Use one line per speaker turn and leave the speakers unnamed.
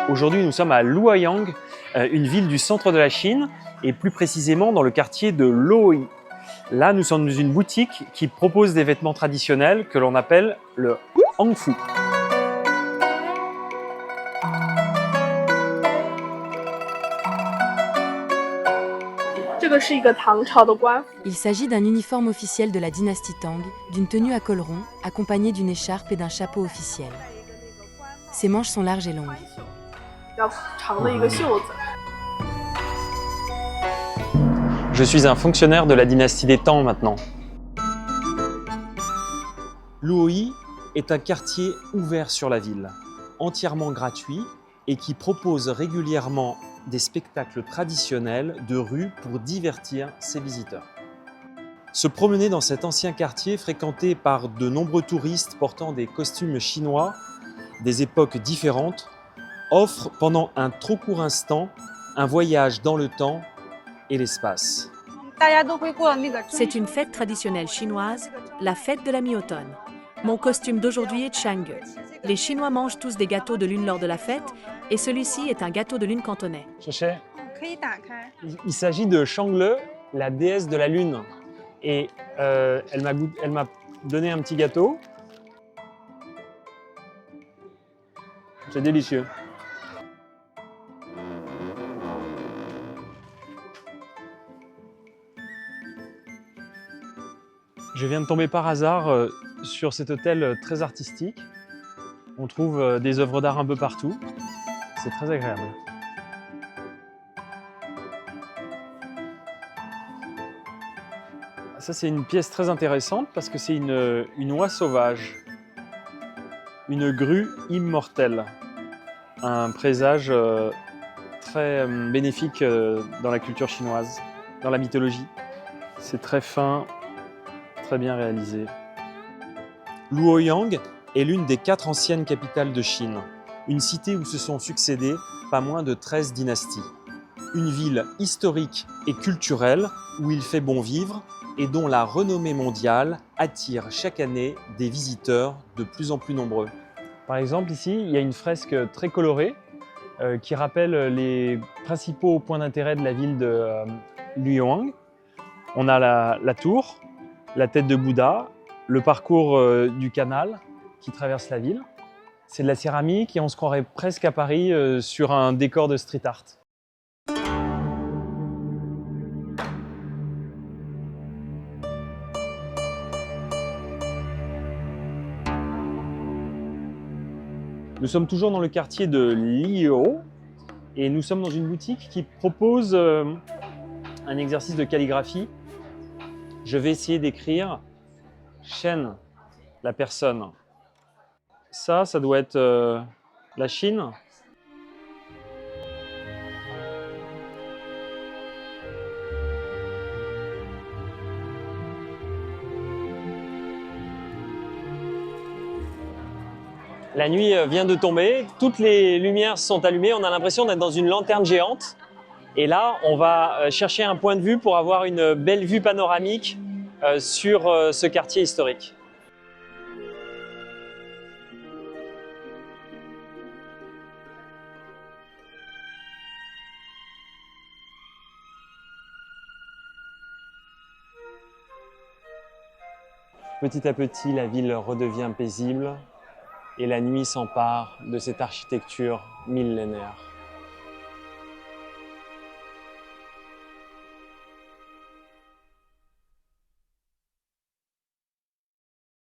Aujourd'hui, nous sommes à Luoyang, une ville du centre de la Chine, et plus précisément dans le quartier de Luoyi. Là, nous sommes dans une boutique qui propose des vêtements traditionnels que l'on appelle le Hangfu.
Il s'agit d'un uniforme officiel de la dynastie Tang, d'une tenue à col rond, accompagnée d'une écharpe et d'un chapeau officiel. Ses manches sont larges et longues.
Je suis un fonctionnaire de la dynastie des Tang maintenant. Luoyi est un quartier ouvert sur la ville, entièrement gratuit et qui propose régulièrement des spectacles traditionnels de rue pour divertir ses visiteurs. Se promener dans cet ancien quartier fréquenté par de nombreux touristes portant des costumes chinois des époques différentes offre pendant un trop court instant un voyage dans le temps et l'espace.
C'est une fête traditionnelle chinoise, la fête de la mi-automne. Mon costume d'aujourd'hui est Chang'e. Les Chinois mangent tous des gâteaux de lune lors de la fête et celui-ci est un gâteau de lune cantonais.
Il s'agit de Chang'e, la déesse de la lune. Et elle m'a donné un petit gâteau. C'est délicieux. Je viens de tomber par hasard sur cet hôtel très artistique. On trouve des œuvres d'art un peu partout. C'est très agréable. Ça, c'est une pièce très intéressante parce que c'est une oie sauvage. Une grue immortelle. Un présage très bénéfique dans la culture chinoise, dans la mythologie. C'est très fin, très bien réalisé. Luoyang est l'une des 4 anciennes capitales de Chine, une cité où se sont succédées pas moins de 13 dynasties. Une ville historique et culturelle où il fait bon vivre et dont la renommée mondiale attire chaque année des visiteurs de plus en plus nombreux. Par exemple, ici, il y a une fresque très colorée qui rappelle les principaux points d'intérêt de la ville de Luoyang. On a la tour, la tête de Bouddha, le parcours du canal qui traverse la ville. C'est de la céramique et on se croirait presque à Paris sur un décor de street art. Nous sommes toujours dans le quartier de Liu et nous sommes dans une boutique qui propose un exercice de calligraphie. Je vais essayer d'écrire Shen, la personne. Ça doit être la Chine. La nuit vient de tomber, toutes les lumières sont allumées, on a l'impression d'être dans une lanterne géante. Et là, on va chercher un point de vue pour avoir une belle vue panoramique sur ce quartier historique. Petit à petit, la ville redevient paisible et la nuit s'empare de cette architecture millénaire.